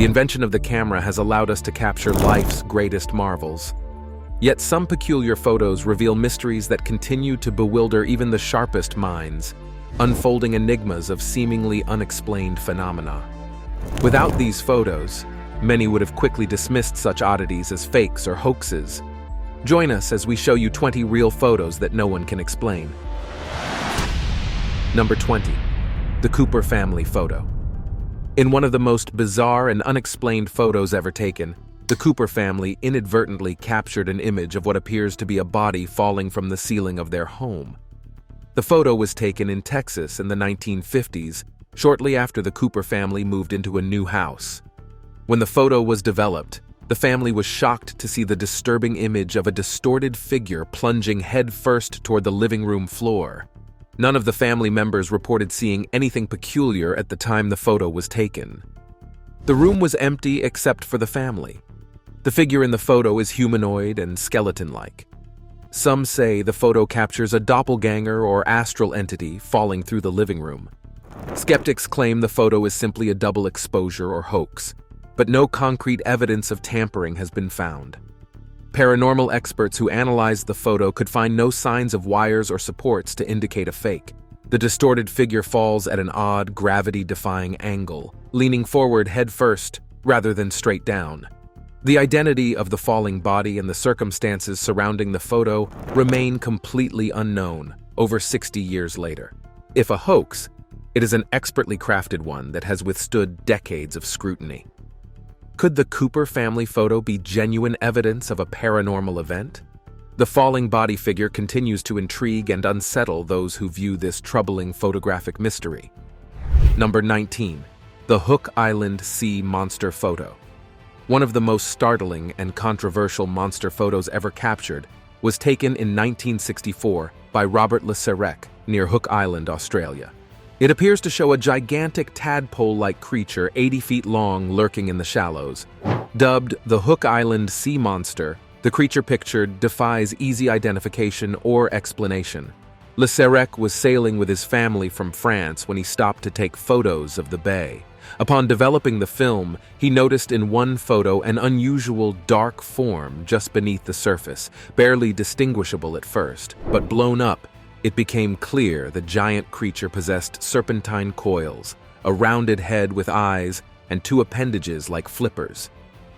The invention of the camera has allowed us to capture life's greatest marvels. Yet some peculiar photos reveal mysteries that continue to bewilder even the sharpest minds, unfolding enigmas of seemingly unexplained phenomena. Without these photos, many would have quickly dismissed such oddities as fakes or hoaxes. Join us as we show you 20 real photos that no one can explain. Number 20. The Cooper family photo. In one of the most bizarre and unexplained photos ever taken, the Cooper family inadvertently captured an image of what appears to be a body falling from the ceiling of their home. The photo was taken in Texas in the 1950s, shortly after the Cooper family moved into a new house. When the photo was developed, the family was shocked to see the disturbing image of a distorted figure plunging headfirst toward the living room floor. None of the family members reported seeing anything peculiar at the time the photo was taken. The room was empty except for the family. The figure in the photo is humanoid and skeleton-like. Some say the photo captures a doppelganger or astral entity falling through the living room. Skeptics claim the photo is simply a double exposure or hoax, but no concrete evidence of tampering has been found. Paranormal experts who analyzed the photo could find no signs of wires or supports to indicate a fake. The distorted figure falls at an odd, gravity-defying angle, leaning forward head-first rather than straight down. The identity of the falling body and the circumstances surrounding the photo remain completely unknown over 60 years later. If a hoax, it is an expertly crafted one that has withstood decades of scrutiny. Could the Cooper family photo be genuine evidence of a paranormal event? The falling body figure continues to intrigue and unsettle those who view this troubling photographic mystery. Number 19. The Hook Island Sea Monster Photo. One of the most startling and controversial monster photos ever captured was taken in 1964 by Robert Le Serrec near Hook Island, Australia. It appears to show a gigantic tadpole-like creature 80 feet long lurking in the shallows. Dubbed the Hook Island Sea Monster, the creature pictured defies easy identification or explanation. Le Serrec was sailing with his family from France when he stopped to take photos of the bay. Upon developing the film, he noticed in one photo an unusual dark form just beneath the surface, barely distinguishable at first, but blown up. It became clear the giant creature possessed serpentine coils, a rounded head with eyes, and two appendages like flippers.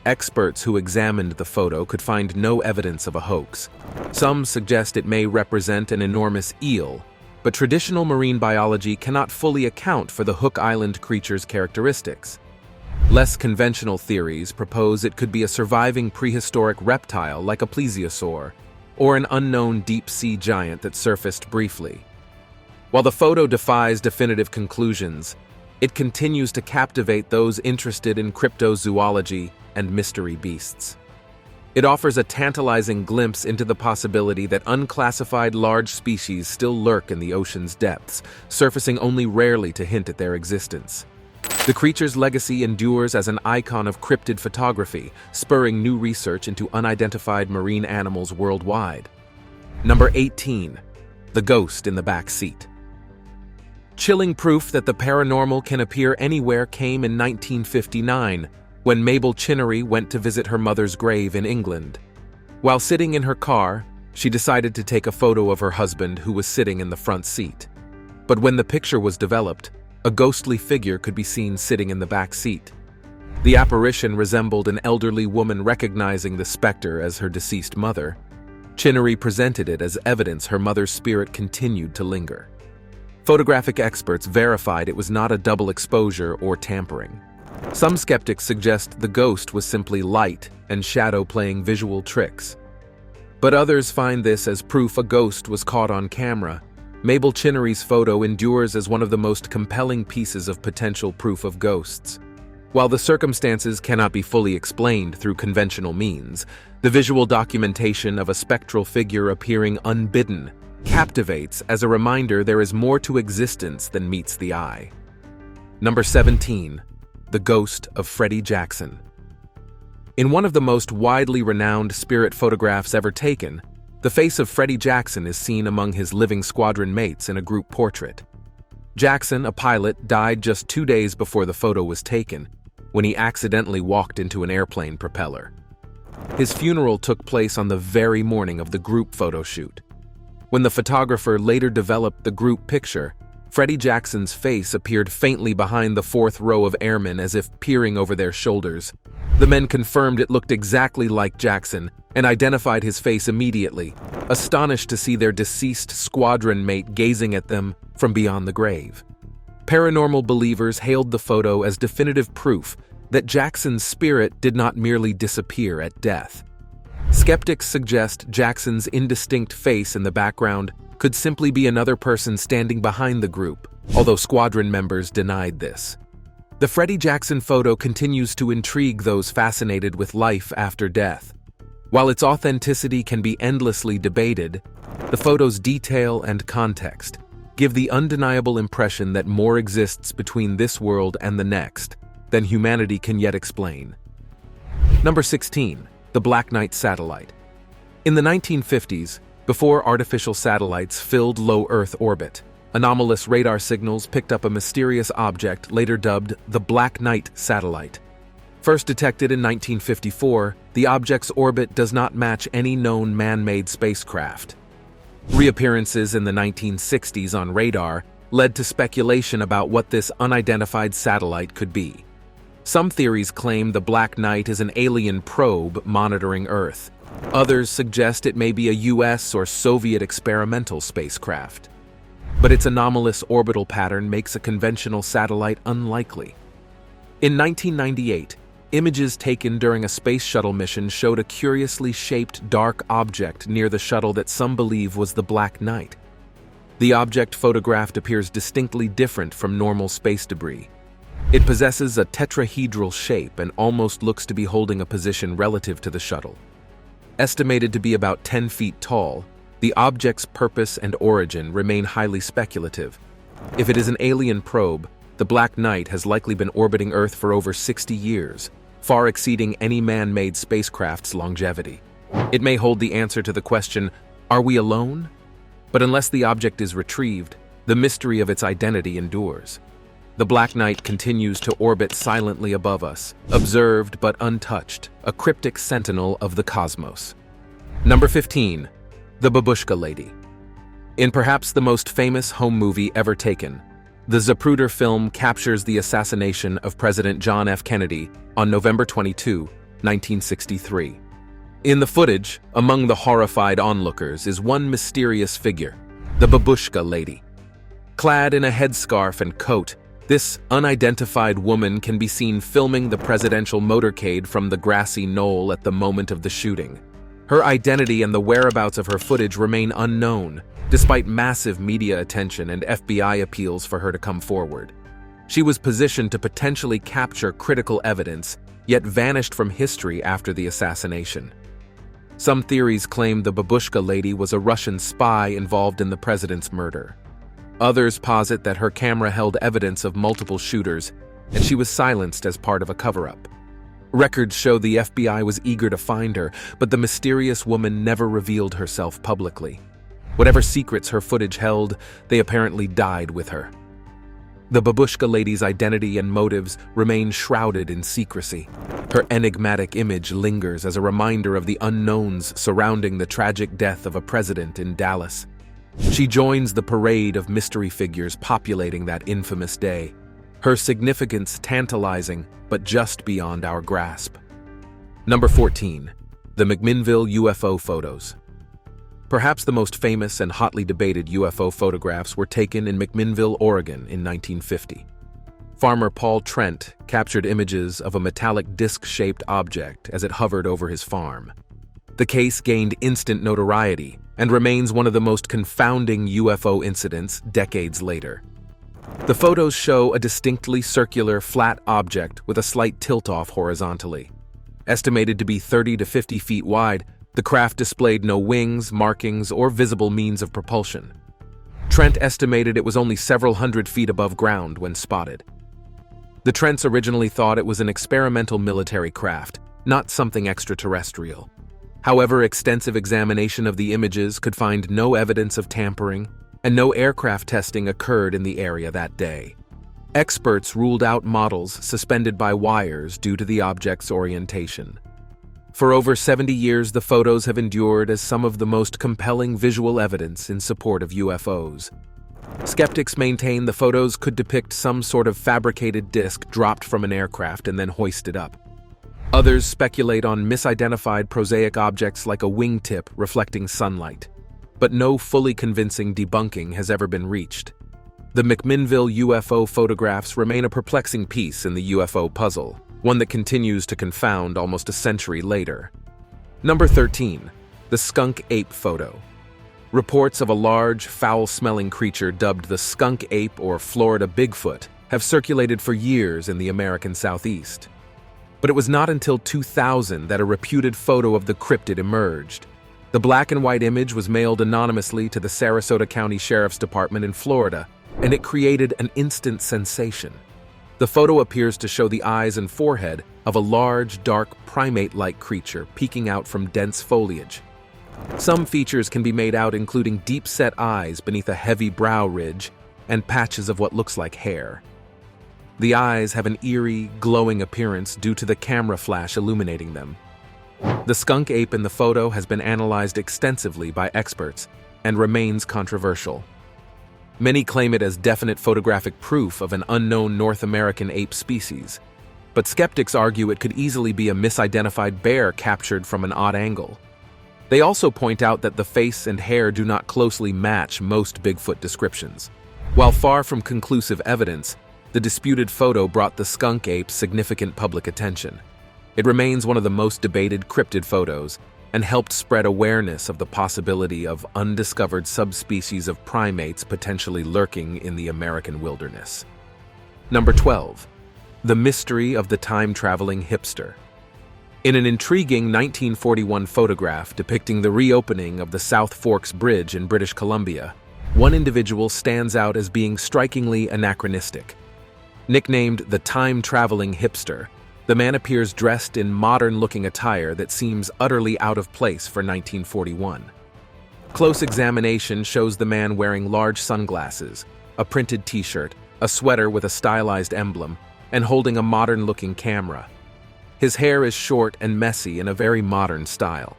Experts who examined the photo could find no evidence of a hoax. Some suggest it may represent an enormous eel, but traditional marine biology cannot fully account for the Hook Island creature's characteristics. Less conventional theories propose it could be a surviving prehistoric reptile like a plesiosaur, or an unknown deep-sea giant that surfaced briefly. While the photo defies definitive conclusions, it continues to captivate those interested in cryptozoology and mystery beasts. It offers a tantalizing glimpse into the possibility that unclassified large species still lurk in the ocean's depths, surfacing only rarely to hint at their existence. The creature's legacy endures as an icon of cryptid photography, spurring new research into unidentified marine animals worldwide. Number 18. The Ghost in the Back Seat. Chilling proof that the paranormal can appear anywhere came in 1959, when Mabel Chinnery went to visit her mother's grave in England. While sitting in her car, she decided to take a photo of her husband who was sitting in the front seat. But when the picture was developed, a ghostly figure could be seen sitting in the back seat. The apparition resembled an elderly woman recognizing the specter as her deceased mother. Chinnery presented it as evidence her mother's spirit continued to linger. Photographic experts verified it was not a double exposure or tampering. Some skeptics suggest the ghost was simply light and shadow playing visual tricks. But others find this as proof a ghost was caught on camera. Mabel Chinnery's photo endures as one of the most compelling pieces of potential proof of ghosts. While the circumstances cannot be fully explained through conventional means, the visual documentation of a spectral figure appearing unbidden captivates as a reminder there is more to existence than meets the eye. Number 17. The Ghost of Freddy Jackson. In one of the most widely renowned spirit photographs ever taken, the face of Freddy Jackson is seen among his living squadron mates in a group portrait. Jackson, a pilot, died just 2 days before the photo was taken. when he accidentally walked into an airplane propeller. His funeral took place on the very morning of the group photo shoot. When the photographer later developed the group picture, Freddie Jackson's face appeared faintly behind the fourth row of airmen as if peering over their shoulders. The men confirmed it looked exactly like Jackson and identified his face immediately, astonished to see their deceased squadron mate gazing at them from beyond the grave. Paranormal believers hailed the photo as definitive proof that Jackson's spirit did not merely disappear at death. Skeptics suggest Jackson's indistinct face in the background could simply be another person standing behind the group, although squadron members denied this. The Freddie Jackson photo continues to intrigue those fascinated with life after death. While its authenticity can be endlessly debated, the photo's detail and context give the undeniable impression that more exists between this world and the next than humanity can yet explain. Number 16. The Black Knight Satellite. In the 1950s, before artificial satellites filled low Earth orbit, anomalous radar signals picked up a mysterious object later dubbed the Black Knight Satellite. First detected in 1954, the object's orbit does not match any known man-made spacecraft. Reappearances in the 1960s on radar led to speculation about what this unidentified satellite could be. Some theories claim the Black Knight is an alien probe monitoring Earth. Others suggest it may be a US or Soviet experimental spacecraft. But its anomalous orbital pattern makes a conventional satellite unlikely. In 1998, images taken during a space shuttle mission showed a curiously shaped dark object near the shuttle that some believe was the Black Knight. The object photographed appears distinctly different from normal space debris. It possesses a tetrahedral shape and almost looks to be holding a position relative to the shuttle. Estimated to be about 10 feet tall, the object's purpose and origin remain highly speculative. If it is an alien probe, the Black Knight has likely been orbiting Earth for over 60 years, far exceeding any man-made spacecraft's longevity. It may hold the answer to the question, are we alone? But unless the object is retrieved, the mystery of its identity endures. The Black Knight continues to orbit silently above us, observed but untouched, a cryptic sentinel of the cosmos. Number 15. The Babushka Lady. In perhaps the most famous home movie ever taken, the Zapruder film captures the assassination of President John F. Kennedy on November 22, 1963. In the footage, among the horrified onlookers is one mysterious figure, the Babushka Lady. Clad in a headscarf and coat, this unidentified woman can be seen filming the presidential motorcade from the grassy knoll at the moment of the shooting. Her identity and the whereabouts of her footage remain unknown, despite massive media attention and FBI appeals for her to come forward. She was positioned to potentially capture critical evidence, yet vanished from history after the assassination. Some theories claim the Babushka Lady was a Russian spy involved in the president's murder. Others posit that her camera held evidence of multiple shooters, and she was silenced as part of a cover-up. Records show the FBI was eager to find her, but the mysterious woman never revealed herself publicly. Whatever secrets her footage held, they apparently died with her. The Babushka Lady's identity and motives remain shrouded in secrecy. Her enigmatic image lingers as a reminder of the unknowns surrounding the tragic death of a president in Dallas. She joins the parade of mystery figures populating that infamous day, her significance tantalizing but just beyond our grasp. Number 14. The McMinville UFO Photos. Perhaps the most famous and hotly debated UFO photographs were taken in McMinville, Oregon in 1950. Farmer Paul Trent captured images of a metallic disc-shaped object as it hovered over his farm. The case gained instant notoriety and remains one of the most confounding UFO incidents decades later. The photos show a distinctly circular, flat object with a slight tilt-off horizontally. Estimated to be 30 to 50 feet wide, the craft displayed no wings, markings, or visible means of propulsion. Trent estimated it was only several hundred feet above ground when spotted. The Trents originally thought it was an experimental military craft, not something extraterrestrial. However, extensive examination of the images could find no evidence of tampering, and no aircraft testing occurred in the area that day. Experts ruled out models suspended by wires due to the object's orientation. For over 70 years, the photos have endured as some of the most compelling visual evidence in support of UFOs. Skeptics maintain the photos could depict some sort of fabricated disc dropped from an aircraft and then hoisted up. Others speculate on misidentified prosaic objects like a wingtip reflecting sunlight, but no fully convincing debunking has ever been reached. The McMinville UFO photographs remain a perplexing piece in the UFO puzzle, one that continues to confound almost a century later. Number 13. The Skunk Ape Photo. Reports of a large, foul-smelling creature dubbed the Skunk Ape or Florida Bigfoot have circulated for years in the American Southeast. But it was not until 2000 that a reputed photo of the cryptid emerged. The black and white image was mailed anonymously to the Sarasota County Sheriff's Department in Florida, and it created an instant sensation. The photo appears to show the eyes and forehead of a large, dark, primate-like creature peeking out from dense foliage. Some features can be made out, including deep-set eyes beneath a heavy brow ridge and patches of what looks like hair. The eyes have an eerie, glowing appearance due to the camera flash illuminating them. The skunk ape in the photo has been analyzed extensively by experts and remains controversial. Many claim it as definite photographic proof of an unknown North American ape species, but skeptics argue it could easily be a misidentified bear captured from an odd angle. They also point out that the face and hair do not closely match most Bigfoot descriptions. While far from conclusive evidence, the disputed photo brought the skunk ape significant public attention. It remains one of the most debated cryptid photos and helped spread awareness of the possibility of undiscovered subspecies of primates potentially lurking in the American wilderness. Number 12. The Mystery of the Time-Traveling Hipster. In an intriguing 1941 photograph depicting the reopening of the South Forks Bridge in British Columbia, one individual stands out as being strikingly anachronistic. Nicknamed the Time-Traveling Hipster, the man appears dressed in modern-looking attire that seems utterly out of place for 1941. Close examination shows the man wearing large sunglasses, a printed t-shirt, a sweater with a stylized emblem, and holding a modern-looking camera. His hair is short and messy in a very modern style.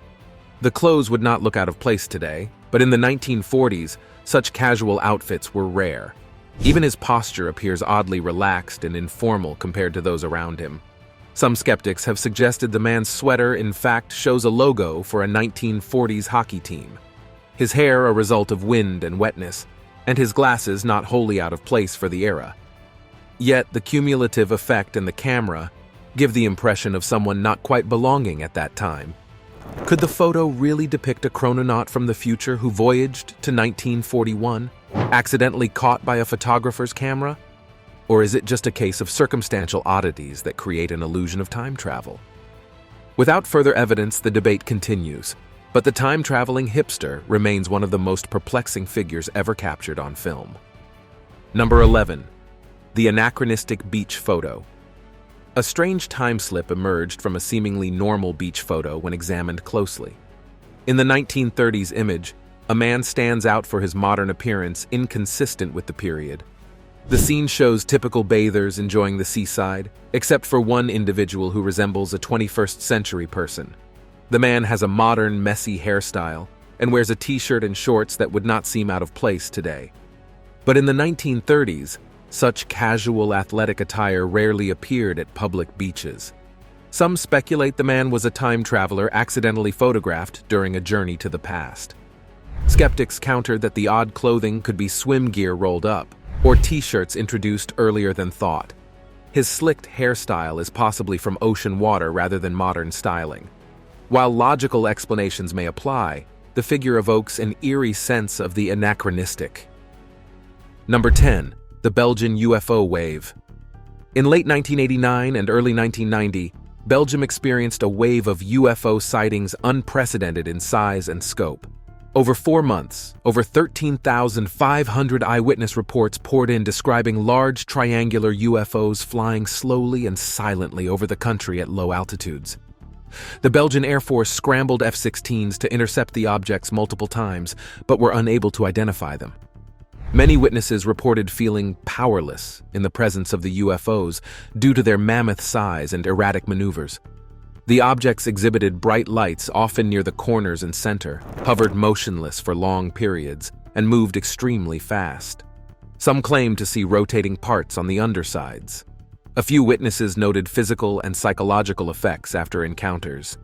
The clothes would not look out of place today, but in the 1940s, such casual outfits were rare. Even his posture appears oddly relaxed and informal compared to those around him. Some skeptics have suggested the man's sweater in fact shows a logo for a 1940s hockey team. His hair a result of wind and wetness, and his glasses not wholly out of place for the era. Yet the cumulative effect and the camera give the impression of someone not quite belonging at that time. Could the photo really depict a chrononaut from the future who voyaged to 1941, accidentally caught by a photographer's camera? Or is it just a case of circumstantial oddities that create an illusion of time travel? Without further evidence, the debate continues, but the time-traveling hipster remains one of the most perplexing figures ever captured on film. Number 11. The Anachronistic Beach Photo. A strange time slip emerged from a seemingly normal beach photo when examined closely. In the 1930s image, a man stands out for his modern appearance inconsistent with the period. The scene shows typical bathers enjoying the seaside, except for one individual who resembles a 21st century person. The man has a modern, messy hairstyle and wears a t-shirt and shorts that would not seem out of place today. But in the 1930s, such casual athletic attire rarely appeared at public beaches. Some speculate the man was a time traveler accidentally photographed during a journey to the past. Skeptics counter that the odd clothing could be swim gear rolled up, or t-shirts introduced earlier than thought. His slicked hairstyle is possibly from ocean water rather than modern styling. While logical explanations may apply, the figure evokes an eerie sense of the anachronistic. Number 10. The Belgian UFO Wave. In late 1989 and early 1990, Belgium experienced a wave of UFO sightings unprecedented in size and scope. Over 4 months, over 13,500 eyewitness reports poured in describing large triangular UFOs flying slowly and silently over the country at low altitudes. The Belgian Air Force scrambled F-16s to intercept the objects multiple times, but were unable to identify them. Many witnesses reported feeling powerless in the presence of the UFOs due to their mammoth size and erratic maneuvers. The objects exhibited bright lights often near the corners and center, hovered motionless for long periods, and moved extremely fast. Some claimed to see rotating parts on the undersides. A few witnesses noted physical and psychological effects after encounters.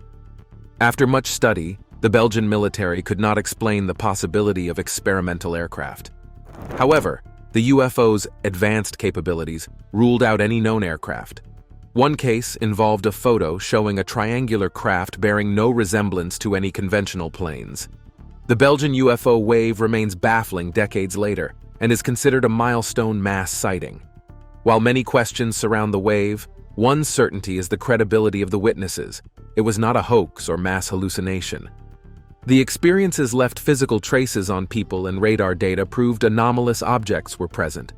After much study, the Belgian military could not explain the possibility of experimental aircraft. However, the UFO's advanced capabilities ruled out any known aircraft. One case involved a photo showing a triangular craft bearing no resemblance to any conventional planes. The Belgian UFO Wave remains baffling decades later and is considered a milestone mass sighting. While many questions surround the wave, one certainty is the credibility of the witnesses. It was not a hoax or mass hallucination. The experiences left physical traces on people, and radar data proved anomalous objects were present.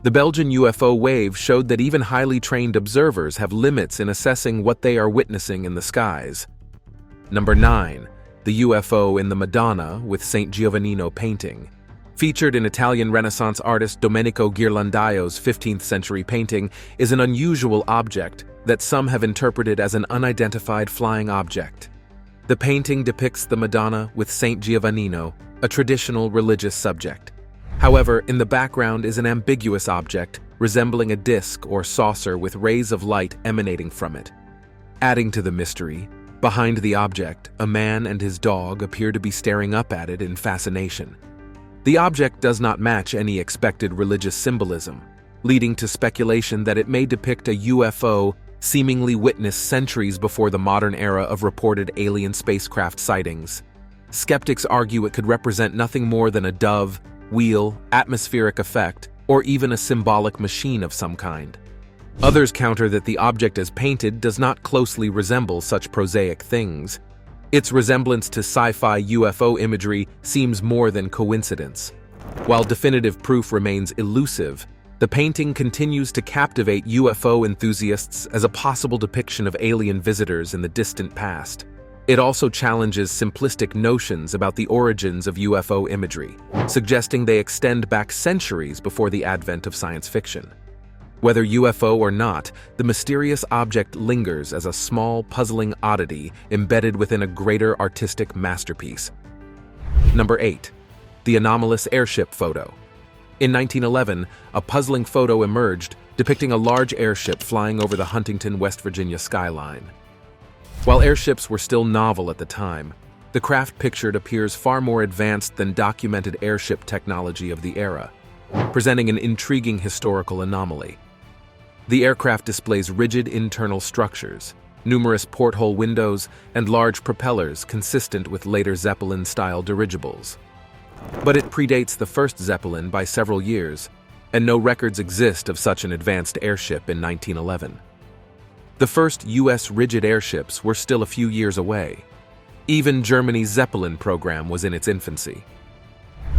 The Belgian UFO Wave showed that even highly trained observers have limits in assessing what they are witnessing in the skies. Number 9. The UFO in the Madonna with St Giovano painting. Featured in Italian Renaissance artist Domenico Ghirlandaio's 15th century painting, is an unusual object that some have interpreted as an unidentified flying object. The painting depicts the Madonna with St Giovano, a traditional religious subject. However, in the background is an ambiguous object resembling a disc or saucer with rays of light emanating from it. Adding to the mystery, behind the object, a man and his dog appear to be staring up at it in fascination. The object does not match any expected religious symbolism, leading to speculation that it may depict a UFO seemingly witnessed centuries before the modern era of reported alien spacecraft sightings. Skeptics argue it could represent nothing more than a dove, wheel, atmospheric effect, or even a symbolic machine of some kind. Others counter that the object as painted does not closely resemble such prosaic things. Its resemblance to sci-fi UFO imagery seems more than coincidence. While definitive proof remains elusive, the painting continues to captivate UFO enthusiasts as a possible depiction of alien visitors in the distant past. It also challenges simplistic notions about the origins of UFO imagery, suggesting they extend back centuries before the advent of science fiction. Whether UFO or not, the mysterious object lingers as a small, puzzling oddity embedded within a greater artistic masterpiece. Number 8. The Anomaly Airship Photo. In 1911, a puzzling photo emerged depicting a large airship flying over the Huntington, West Virginia skyline. While airships were still novel at the time, the craft pictured appears far more advanced than documented airship technology of the era, presenting an intriguing historical anomaly. The aircraft displays rigid internal structures, numerous porthole windows, and large propellers consistent with later Zeppelin-style dirigibles. But it predates the first Zeppelin by several years, and no records exist of such an advanced airship in 1911. The first U.S. rigid airships were still a few years away. Even Germany's Zeppelin program was in its infancy.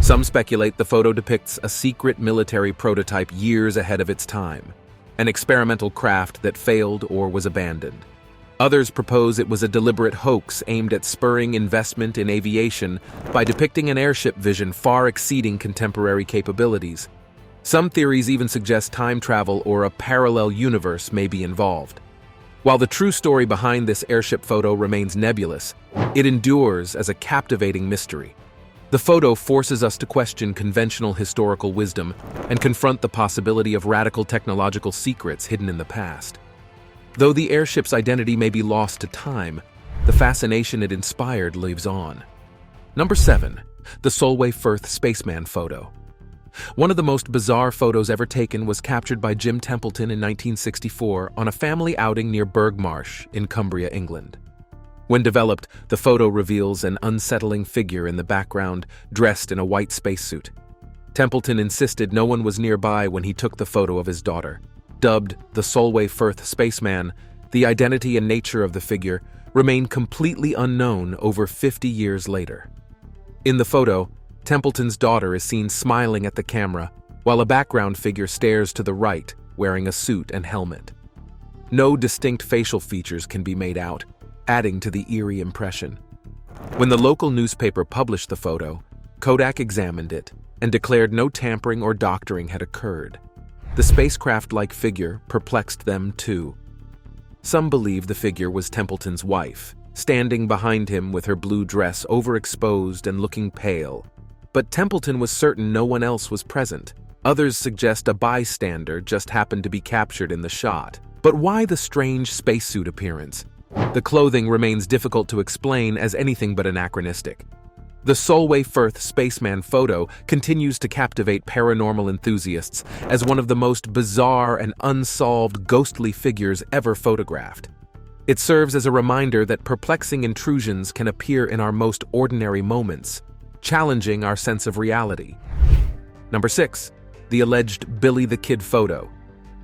Some speculate the photo depicts a secret military prototype years ahead of its time, an experimental craft that failed or was abandoned. Others propose it was a deliberate hoax aimed at spurring investment in aviation by depicting an airship vision far exceeding contemporary capabilities. Some theories even suggest time travel or a parallel universe may be involved. While the true story behind this airship photo remains nebulous, it endures as a captivating mystery. The photo forces us to question conventional historical wisdom and confront the possibility of radical technological secrets hidden in the past. Though the airship's identity may be lost to time, the fascination it inspired lives on. Number 7. The Soulway F Spaceman Photo. One of the most bizarre photos ever taken was captured by Jim Templeton in 1964 on a family outing near Burgh Marsh in Cumbria, England. When developed, the photo reveals an unsettling figure in the background, dressed in a white spacesuit. Templeton insisted no one was nearby when he took the photo of his daughter. Dubbed the Soulway F Spaceman, the identity and nature of the figure remain completely unknown over 50 years later. In the photo, Templeton's daughter is seen smiling at the camera, while a background figure stares to the right, wearing a suit and helmet. No distinct facial features can be made out, adding to the eerie impression. When the local newspaper published the photo, Kodak examined it and declared no tampering or doctoring had occurred. The spacecraft-like figure perplexed them too. Some believe the figure was Templeton's wife, standing behind him with her blue dress overexposed and looking pale. But Templeton was certain no one else was present. Others suggest a bystander just happened to be captured in the shot. But why the strange spacesuit appearance? The clothing remains difficult to explain as anything but anachronistic. The Soulway F Spaceman photo continues to captivate paranormal enthusiasts as one of the most bizarre and unsolved ghostly figures ever photographed. It serves as a reminder that perplexing intrusions can appear in our most ordinary moments, challenging our sense of reality. Number 6. The alleged Billy the Kid photo.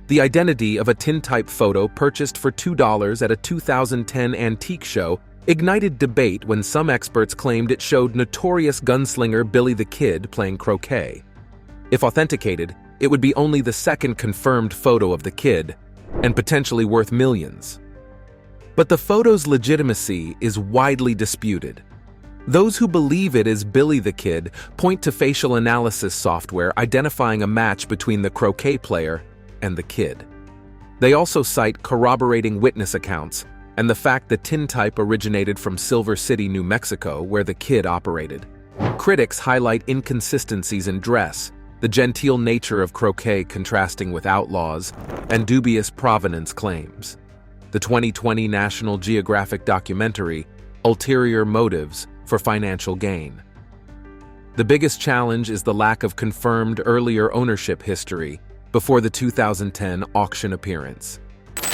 The identity of a tintype photo purchased for $2 at a 2010 antique show ignited debate when some experts claimed it showed notorious gunslinger Billy the Kid playing croquet. If authenticated, it would be only the second confirmed photo of the kid, and potentially worth millions. But the photo's legitimacy is widely disputed. Those who believe it is Billy the Kid point to facial analysis software identifying a match between the croquet player and the kid. They also cite corroborating witness accounts and the fact the tintype originated from Silver City, New Mexico, where the kid operated. Critics highlight inconsistencies in dress, the genteel nature of croquet contrasting with outlaws, and dubious provenance claims. The 2020 National Geographic documentary, Ulterior Motives for Financial Gain. The biggest challenge is the lack of confirmed earlier ownership history before the 2010 auction appearance.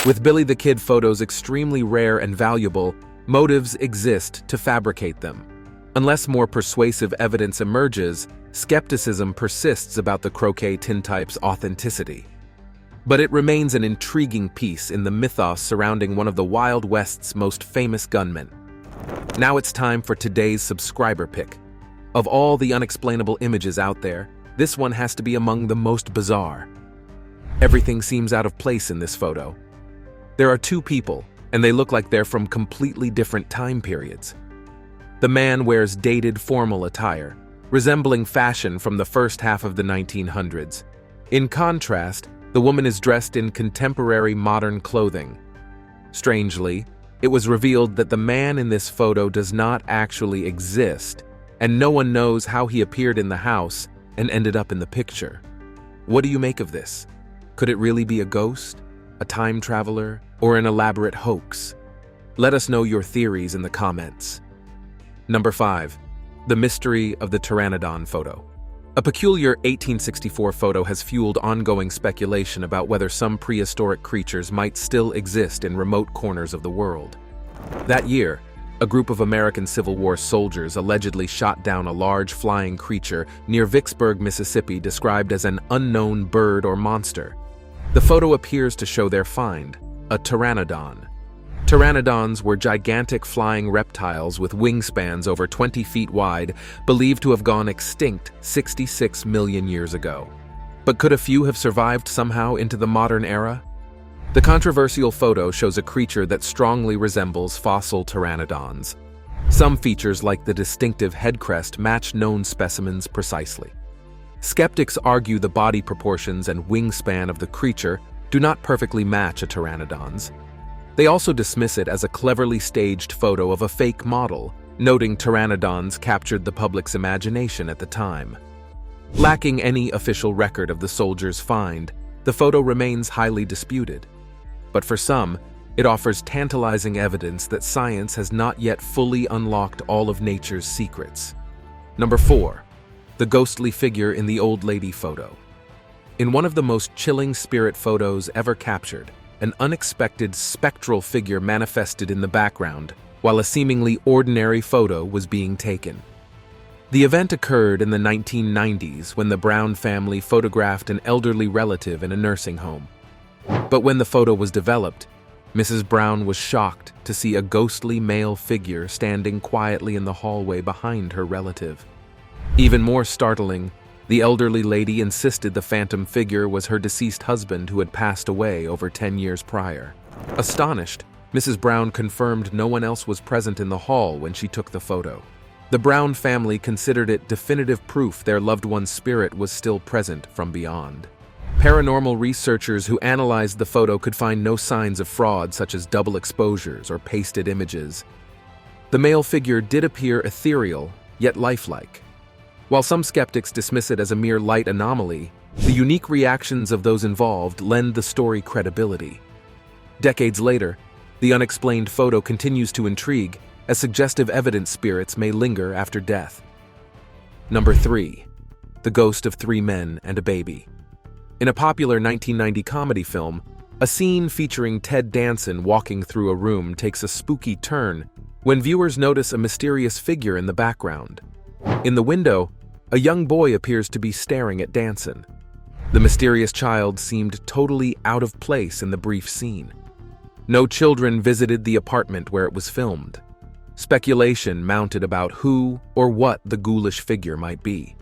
With Billy the Kid photos extremely rare and valuable, motives exist to fabricate them. Unless more persuasive evidence emerges, skepticism persists about the croquet tintype's authenticity. But it remains an intriguing piece in the mythos surrounding one of the Wild West's most famous gunmen. Now it's time for today's subscriber pick. Of all the unexplainable images out there, this one has to be among the most bizarre. Everything seems out of place in this photo. There are two people, and they look like they're from completely different time periods. The man wears dated formal attire, resembling fashion from the first half of the 1900s. In contrast, the woman is dressed in contemporary modern clothing. Strangely, it was revealed that the man in this photo does not actually exist, and no one knows how he appeared in the house and ended up in the picture. What do you make of this? Could it really be a ghost, a time traveler, or an elaborate hoax? Let us know your theories in the comments. Number 5. The mystery of the Pteranodon photo. A peculiar 1864 photo has fueled ongoing speculation about whether some prehistoric creatures might still exist in remote corners of the world. That year, a group of American Civil War soldiers allegedly shot down a large flying creature near Vicksburg, Mississippi, described as an unknown bird or monster. The photo appears to show their find, a Pteranodon. Pteranodons were gigantic flying reptiles with wingspans over 20 feet wide, believed to have gone extinct 66 million years ago. But could a few have survived somehow into the modern era? The controversial photo shows a creature that strongly resembles fossil pteranodons. Some features, like the distinctive head crest, match known specimens precisely. Skeptics argue the body proportions and wingspan of the creature do not perfectly match a pteranodon's. They also dismiss it as a cleverly staged photo of a fake model, noting pteranodons captured the public's imagination at the time. Lacking any official record of the soldiers' find, the photo remains highly disputed. But for some, it offers tantalizing evidence that science has not yet fully unlocked all of nature's secrets. Number 4. The ghostly figure in the old lady photo. In one of the most chilling spirit photos ever captured, an unexpected spectral figure manifested in the background while a seemingly ordinary photo was being taken. The event occurred in the 1990s when the Brown family photographed an elderly relative in a nursing home. But when the photo was developed, Mrs. Brown was shocked to see a ghostly male figure standing quietly in the hallway behind her relative. Even more startling, the elderly lady insisted the phantom figure was her deceased husband who had passed away over 10 years prior. Astonished, Mrs. Brown confirmed no one else was present in the hall when she took the photo. The Brown family considered it definitive proof their loved one's spirit was still present from beyond. Paranormal researchers who analyzed the photo could find no signs of fraud, such as double exposures or pasted images. The male figure did appear ethereal, yet lifelike. While some skeptics dismiss it as a mere light anomaly, the unique reactions of those involved lend the story credibility. Decades later, the unexplained photo continues to intrigue, as suggestive evidence spirits may linger after death. Number 3. The Ghost of Three Men and a Baby. In a popular 1990 comedy film, a scene featuring Ted Danson walking through a room takes a spooky turn when viewers notice a mysterious figure in the background. In the window, a young boy appears to be staring at Danson. The mysterious child seemed totally out of place in the brief scene. No children visited the apartment where it was filmed. Speculation mounted about who or what the ghoulish figure might be.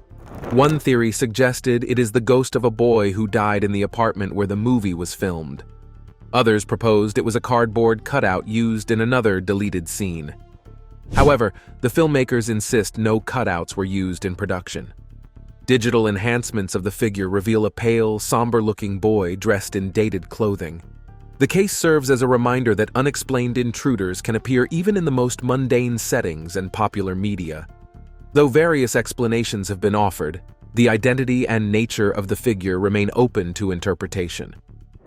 One theory suggested it is the ghost of a boy who died in the apartment where the movie was filmed. Others proposed it was a cardboard cutout used in another deleted scene. However, the filmmakers insist no cutouts were used in production. Digital enhancements of the figure reveal a pale, somber-looking boy dressed in dated clothing. The case serves as a reminder that unexplained intruders can appear even in the most mundane settings and popular media. Though various explanations have been offered, the identity and nature of the figure remain open to interpretation.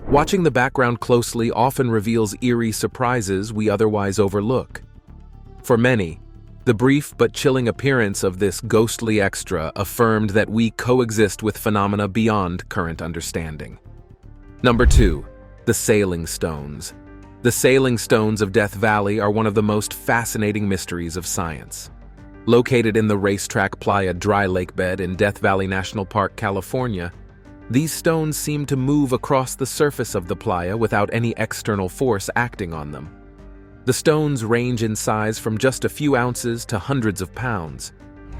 Watching the background closely often reveals eerie surprises we otherwise overlook. For many, the brief but chilling appearance of this ghostly extra affirmed that we coexist with phenomena beyond current understanding. Number 2. The Sailing Stones. The Sailing Stones of Death Valley are one of the most fascinating mysteries of science. Located in the Racetrack Playa dry lake bed in Death Valley National Park, California, these stones seem to move across the surface of the playa without any external force acting on them. The stones range in size from just a few ounces to hundreds of pounds.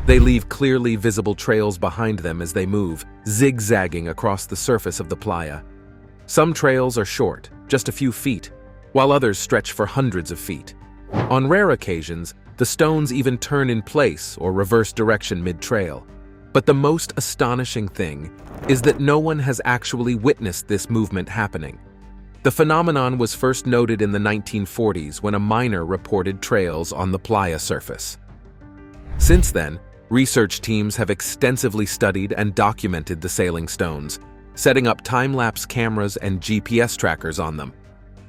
They leave clearly visible trails behind them as they move, zigzagging across the surface of the playa. Some trails are short, just a few feet, while others stretch for hundreds of feet. On rare occasions, the stones even turn in place or reverse direction mid-trail. But the most astonishing thing is that no one has actually witnessed this movement happening. The phenomenon was first noted in the 1940s when a miner reported trails on the playa surface. Since then, research teams have extensively studied and documented the sailing stones, setting up time-lapse cameras and GPS trackers on them.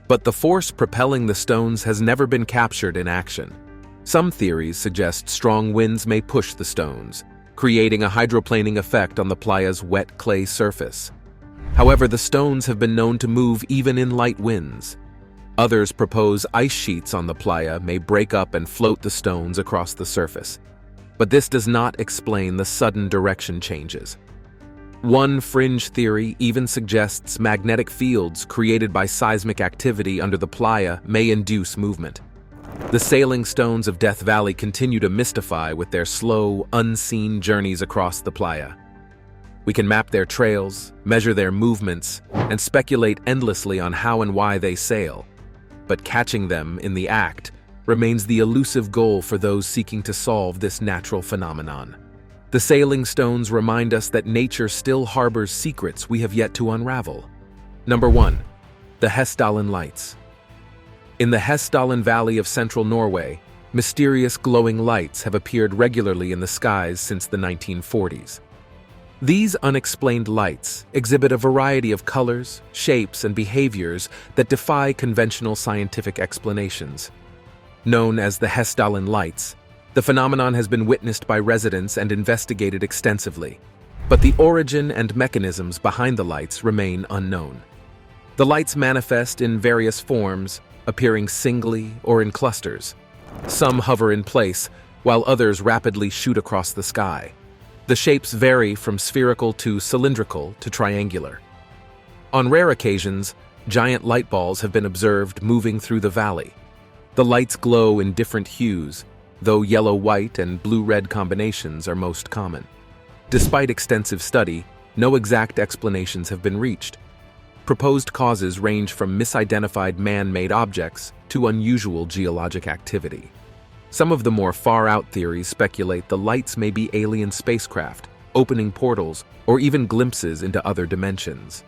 But the force propelling the stones has never been captured in action. Some theories suggest strong winds may push the stones, creating a hydroplaning effect on the playa's wet clay surface. However, the stones have been known to move even in light winds. Others propose ice sheets on the playa may break up and float the stones across the surface. But this does not explain the sudden direction changes. One fringe theory even suggests magnetic fields created by seismic activity under the playa may induce movement. The sailing stones of Death Valley continue to mystify with their slow, unseen journeys across the playa. We can map their trails, measure their movements, and speculate endlessly on how and why they sail. But catching them in the act remains the elusive goal for those seeking to solve this natural phenomenon. The sailing stones remind us that nature still harbors secrets we have yet to unravel. Number 1. The Hallin Lights. In the Hallin Valley of central Norway, mysterious glowing lights have appeared regularly in the skies since the 1940s. These unexplained lights exhibit a variety of colors, shapes, and behaviors that defy conventional scientific explanations. Known as the Hallin Lights, the phenomenon has been witnessed by residents and investigated extensively, but the origin and mechanisms behind the lights remain unknown. The lights manifest in various forms, appearing singly or in clusters. Some hover in place, while others rapidly shoot across the sky. The shapes vary from spherical to cylindrical to triangular. On rare occasions, giant light balls have been observed moving through the valley. The lights glow in different hues, though yellow-white and blue-red combinations are most common. Despite extensive study, no exact explanations have been reached. Proposed causes range from misidentified man-made objects to unusual geologic activity. Some of the more far-out theories speculate the lights may be alien spacecraft, opening portals, or even glimpses into other dimensions.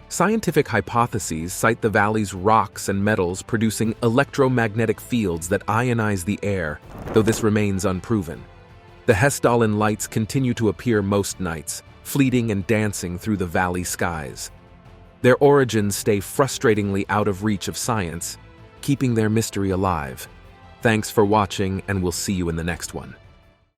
Scientific hypotheses cite the valley's rocks and metals producing electromagnetic fields that ionize the air, though this remains unproven. The Hallin Lights continue to appear most nights, fleeting and dancing through the valley skies. Their origins stay frustratingly out of reach of science, keeping their mystery alive. Thanks for watching, and we'll see you in the next one.